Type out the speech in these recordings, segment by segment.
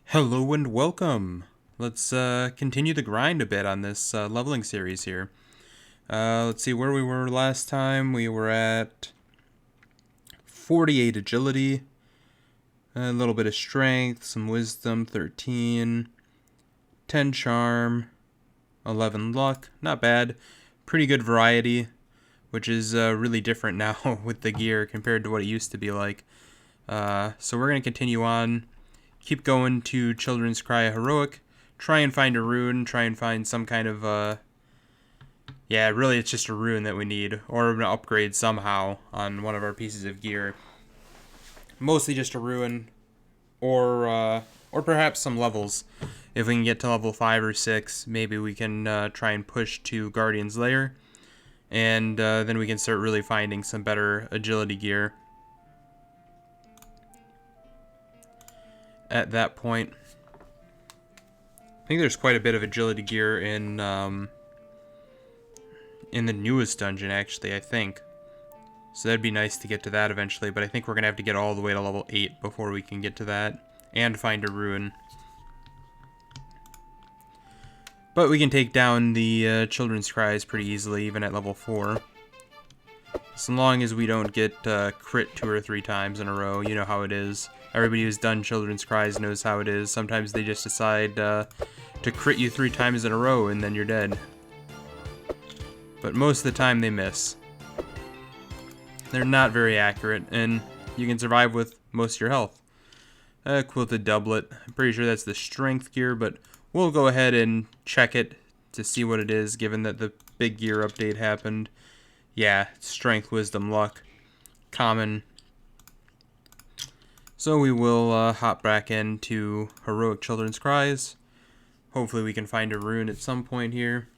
Hello and welcome. Let's continue the grind a bit on this leveling series here. Let's see where we were last time. We were at 48 agility, a little bit of strength, some wisdom, 13, 10 charm, 11 luck. Not bad. Pretty good variety, which is really different now with the gear compared to what it used to be like. So we're going to continue on. Keep going to Children's Cry Heroic. Try and find a rune. Try and find some kind of, yeah, really it's just a rune that we need. Or an upgrade somehow on one of our pieces of gear. Mostly just a rune. Or perhaps some levels. If we can get to level 5 or 6, maybe we can try and push to Guardian's Lair. And then we can start really finding some better agility gear. At that point, I think there's quite a bit of agility gear in the newest dungeon, actually, I think. So that'd be nice to get to that eventually, but I think we're going to have to get all the way to level 8 before we can get to that, and find a rune. But we can take down the Children's Cries pretty easily, even at level 4. So long as we don't get crit 2 or 3 times in a row, you know how it is. Everybody who's done Children's Cries knows how it is. Sometimes they just decide to crit you 3 times in a row and then you're dead. But most of the time they miss. They're not very accurate, and you can survive with most of your health. Quilted Doublet. I'm pretty sure that's the strength gear, but we'll go ahead and check it to see what it is, given that the big gear update happened. Yeah, strength, wisdom, luck. Common. So we will hop back into Heroic Children's Cries. Hopefully we can find a rune at some point here.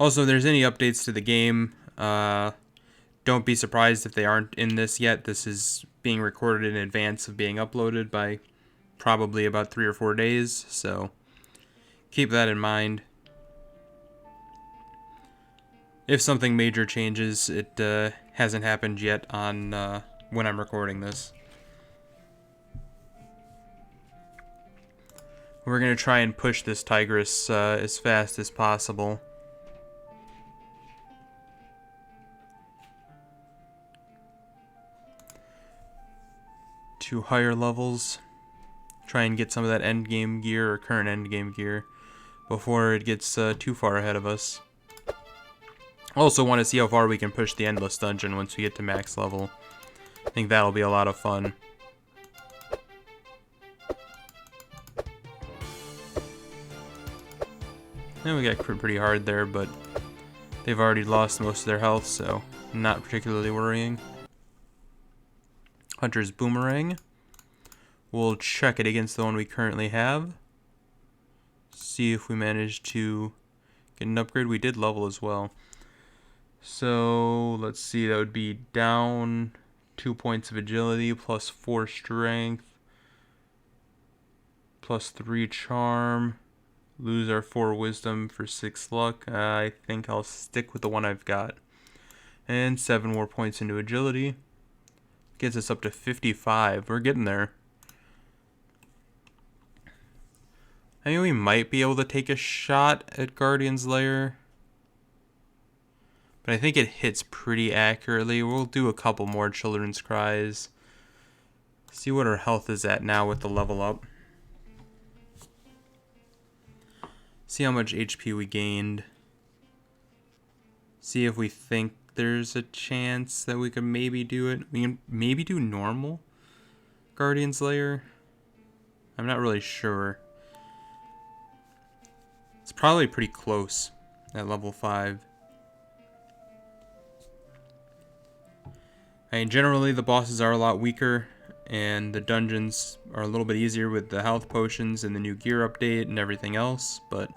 Also, if there's any updates to the game, don't be surprised if they aren't in this yet. This is being recorded in advance of being uploaded by probably about 3 or 4 days, so keep that in mind. If something major changes, it hasn't happened yet on when I'm recording this. We're going to try and push this tigress as fast as possible. To higher levels. Try and get some of that endgame gear or current endgame gear before it gets too far ahead of us. Also want to see how far we can push the Endless Dungeon once we get to max level. I think that'll be a lot of fun. And we got crit pretty hard there, but they've already lost most of their health, so not particularly worrying. Hunter's Boomerang. We'll check it against the one we currently have. See if we manage to get an upgrade. We did level as well. So let's see, that would be down 2 points of agility, plus 4 strength, plus 3 charm, lose our 4 wisdom for 6 luck. I think I'll stick with the one I've got. And 7 more points into agility. Gets us up to 55. We're getting there. I mean, we might be able to take a shot at Guardian's Lair, but I think it hits pretty accurately. We'll do a couple more Children's Cries. See what our health is at now with the level up. See how much HP we gained. See if we think there's a chance that we could maybe do it. We can maybe do normal Guardian's Lair. I'm not really sure. It's probably pretty close at level 5. I mean, generally the bosses are a lot weaker, and the dungeons are a little bit easier with the health potions and the new gear update and everything else, but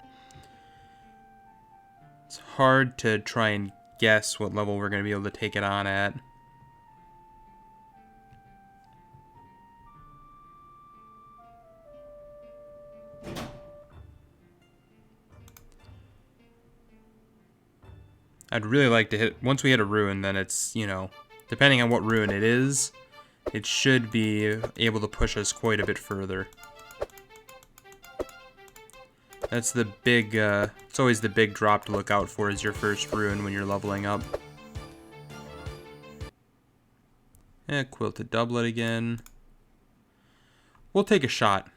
it's hard to try and guess what level we're going to be able to take it on at. I'd really like to hit, once we hit a rune, then it's, you know, depending on what rune it is, it should be able to push us quite a bit further. That's the big, it's always the big drop to look out for, is your first rune when you're leveling up. Quilted doublet again. We'll take a shot.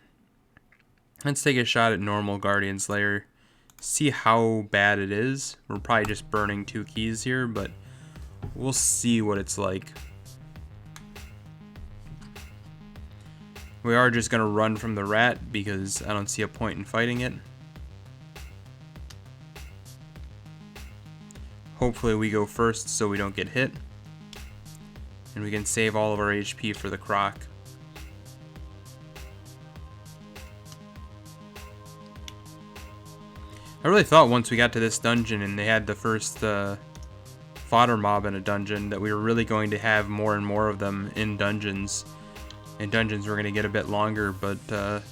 Let's take a shot at normal Guardian Slayer. See how bad it is. We're probably just burning 2 keys here, but we'll see what it's like. We are just going to run from the rat because I don't see a point in fighting it. Hopefully we go first so we don't get hit. And we can save all of our HP for the croc. I really thought once we got to this dungeon and they had the first fodder mob in a dungeon that we were really going to have more and more of them in dungeons. And dungeons were going to get a bit longer, but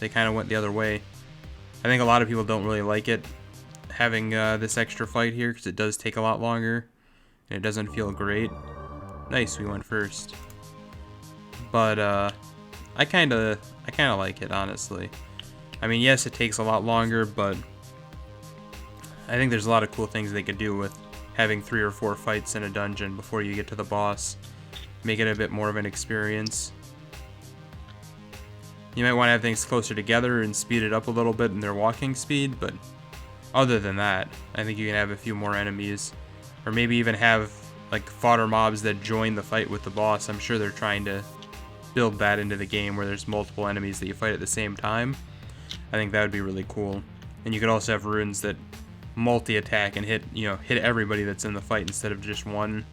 they kind of went the other way. I think a lot of people don't really like it, having this extra fight here, because it does take a lot longer. And it doesn't feel great. Nice, we went first. But I kind of like it, honestly. I mean, yes, it takes a lot longer, but I think there's a lot of cool things they could do with having 3 or 4 fights in a dungeon before you get to the boss. Make it a bit more of an experience. You might want to have things closer together and speed it up a little bit in their walking speed, but other than that, I think you can have a few more enemies. Or maybe even have like fodder mobs that join the fight with the boss. I'm sure they're trying to build that into the game where there's multiple enemies that you fight at the same time. I think that would be really cool. And you could also have runes that multi-attack and hit everybody that's in the fight instead of just one.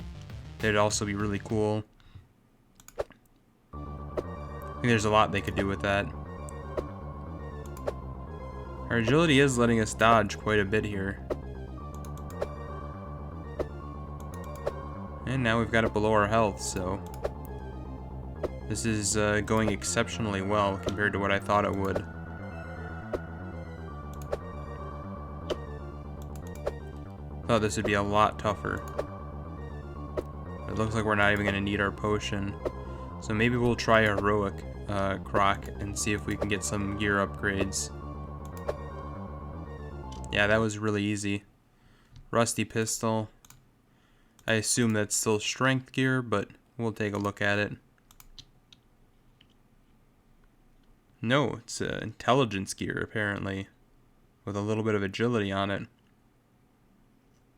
That'd also be really cool. I think there's a lot they could do with that. Our agility is letting us dodge quite a bit here. And now we've got it below our health, so this is going exceptionally well compared to what I thought it would. Thought this would be a lot tougher. It looks like we're not even going to need our potion. So maybe we'll try heroic croc and see if we can get some gear upgrades. Yeah, that was really easy. Rusty pistol. I assume that's still strength gear, but we'll take a look at it. No, it's intelligence gear apparently, with a little bit of agility on it.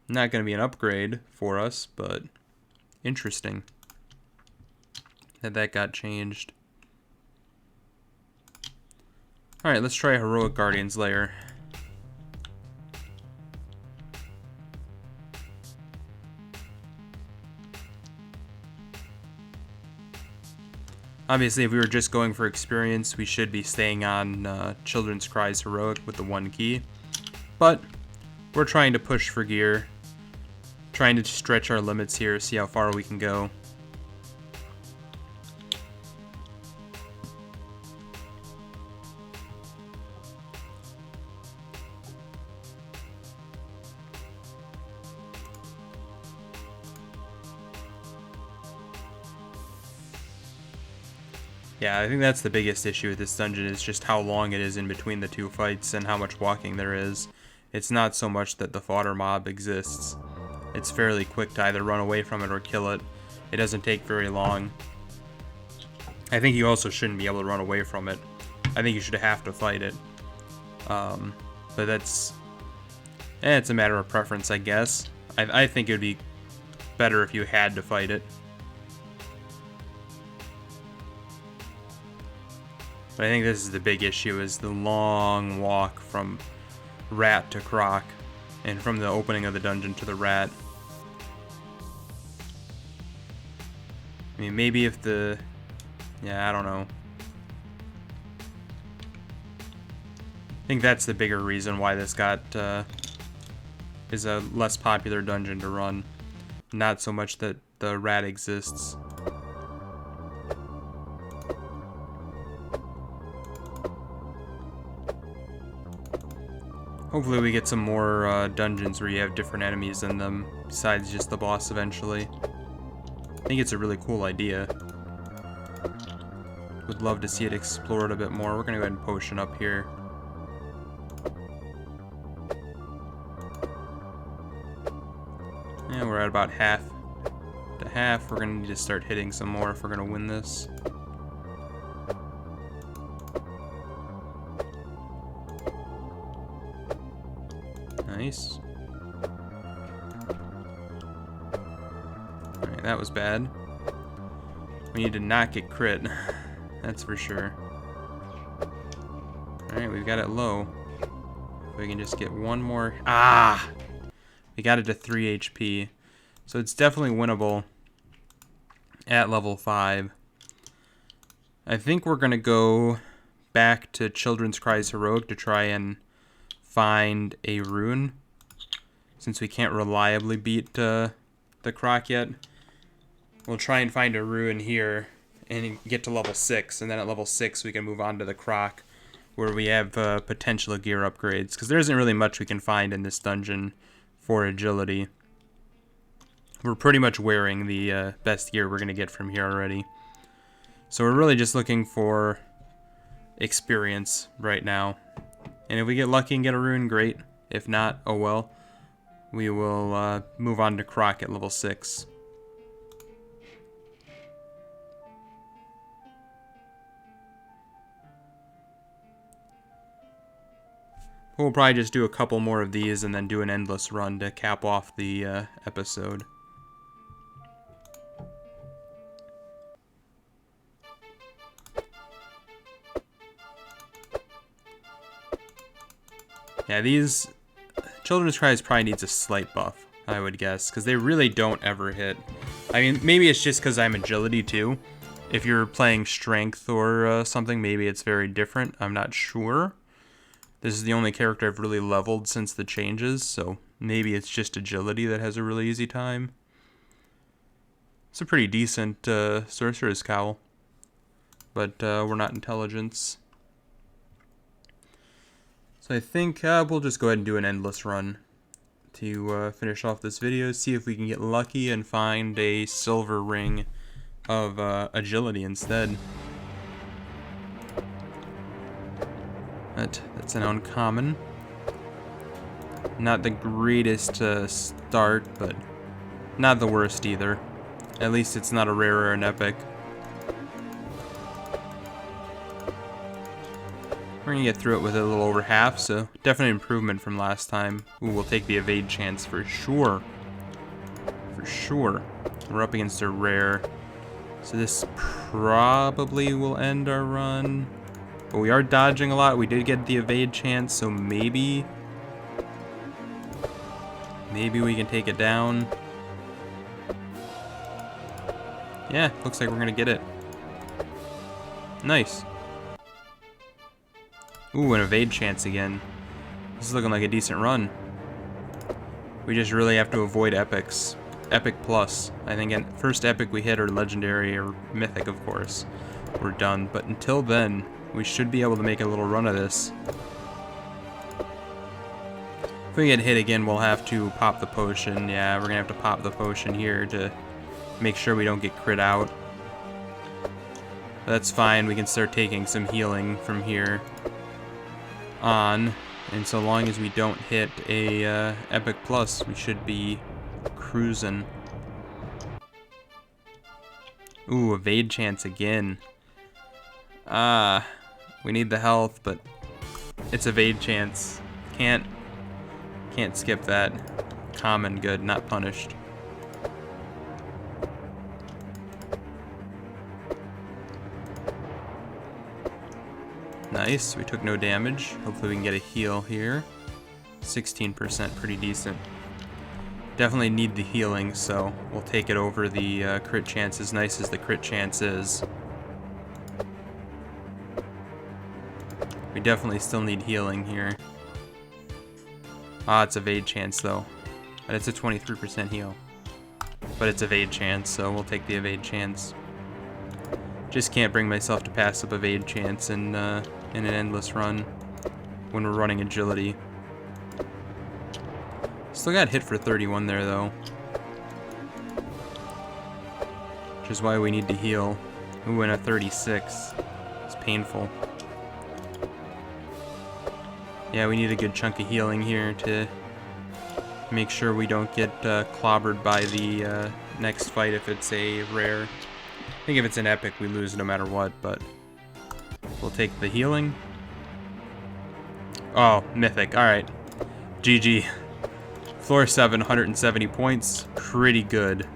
Not going to be an upgrade for us, but interesting that got changed. Alright, let's try Heroic Guardian's Lair. Obviously, if we were just going for experience, we should be staying on Children's Cries Heroic with the 1 key. But we're trying to push for gear. Trying to stretch our limits here, see how far we can go. Yeah, I think that's the biggest issue with this dungeon, is just how long it is in between the 2 fights and how much walking there is. It's not so much that the fodder mob exists. It's fairly quick to either run away from it or kill it. It doesn't take very long. I think you also shouldn't be able to run away from it. I think you should have to fight it. But that's... it's a matter of preference, I guess. I think it would be better if you had to fight it. But I think this is the big issue, is the long walk from rat to croc, and from the opening of the dungeon to the rat. I mean, maybe if the... yeah, I don't know. I think that's the bigger reason why this got... is a less popular dungeon to run. Not so much that the rat exists. Hopefully we get some more dungeons where you have different enemies in them, besides just the boss eventually. I think it's a really cool idea. Would love to see it explored a bit more. We're gonna go ahead and potion up here. And we're at about half to half. We're gonna need to start hitting some more if we're gonna win this. Nice. Alright, that was bad. We need to not get crit. That's for sure. Alright, we've got it low. If we can just get one more. Ah! We got it to 3 HP. So it's definitely winnable at level 5. I think we're going to go back to Children's Cries Heroic to try and find a rune. Since we can't reliably beat the Croc yet. We'll try and find a rune here and get to level 6. And then at level 6 we can move on to the Croc, where we have potential gear upgrades. Because there isn't really much we can find in this dungeon for agility. We're pretty much wearing the best gear we're going to get from here already. So we're really just looking for experience right now. And if we get lucky and get a rune, great. If not, oh well. We will move on to Croc at level 6. We'll probably just do a couple more of these and then do an endless run to cap off the episode. Yeah, these Children's Cries probably needs a slight buff, I would guess, because they really don't ever hit. I mean, maybe it's just because I'm agility too. If you're playing strength or something, maybe it's very different. I'm not sure. This is the only character I've really leveled since the changes, so maybe it's just agility that has a really easy time. It's a pretty decent Sorcerer's Cowl, but we're not intelligence. So I think we'll just go ahead and do an endless run to finish off this video, see if we can get lucky and find a silver ring of agility instead. That's an uncommon. Not the greatest start, but not the worst either. At least it's not a rare or an epic. We're gonna get through it with a little over half, so definitely improvement from last time. Ooh, we'll take the evade chance for sure. For sure. We're up against a rare. So this probably will end our run. But we are dodging a lot. We did get the evade chance, so maybe we can take it down. Yeah, looks like we're gonna get it. Nice. Ooh, an evade chance again. This is looking like a decent run. We just really have to avoid epics. Epic plus. I think first epic we hit, or legendary or mythic, of course, we're done. But until then, we should be able to make a little run of this. If we get hit again, we'll have to pop the potion. Yeah, we're gonna have to pop the potion here to make sure we don't get crit out. But that's fine. We can start taking some healing from here on, and so long as we don't hit a epic plus, we should be cruising. Ooh, evade chance again. We need the health, but it's evade chance. Can't skip that. Common, good, not punished. Nice, we took no damage. Hopefully we can get a heal here. 16%, pretty decent. Definitely need the healing, so we'll take it over the crit chance, as nice as the crit chance is. We definitely still need healing here. Ah, it's evade chance though. But it's a 23% heal. But it's evade chance, so we'll take the evade chance. Just can't bring myself to pass up evade chance in an endless run when we're running agility. Still got hit for 31 there though. which is why we need to heal. Ooh, and a 36. It's painful. Yeah, we need a good chunk of healing here to make sure we don't get clobbered by the next fight if it's a rare. I think if it's an epic, we lose no matter what, but we'll take the healing. Oh, mythic. Alright. GG. Floor 7, 170 points. Pretty good.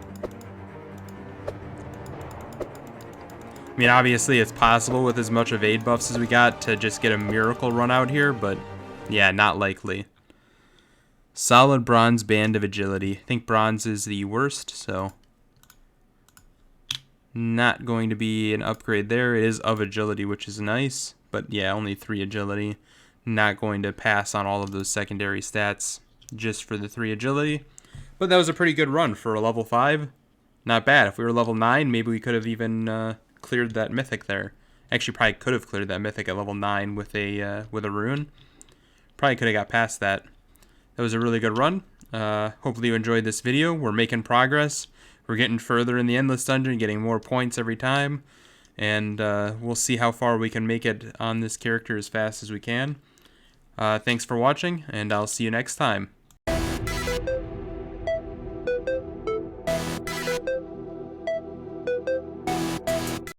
I mean, obviously it's possible with as much evade buffs as we got to just get a miracle run out here, but yeah, not likely. Solid bronze band of agility. I think bronze is the worst, so not going to be an upgrade there. It is of agility, which is nice, but yeah, only 3 agility. Not going to pass on all of those secondary stats just for the 3 agility. But that was a pretty good run for a level 5. Not bad. If we were level 9, maybe we could have even cleared that mythic there. Actually, probably could have cleared that mythic at level 9 with a rune. Probably could have got past that. That was a really good run. Hopefully you enjoyed this video. We're making progress. We're getting further in the Endless Dungeon, getting more points every time. And we'll see how far we can make it on this character as fast as we can. Thanks for watching, and I'll see you next time.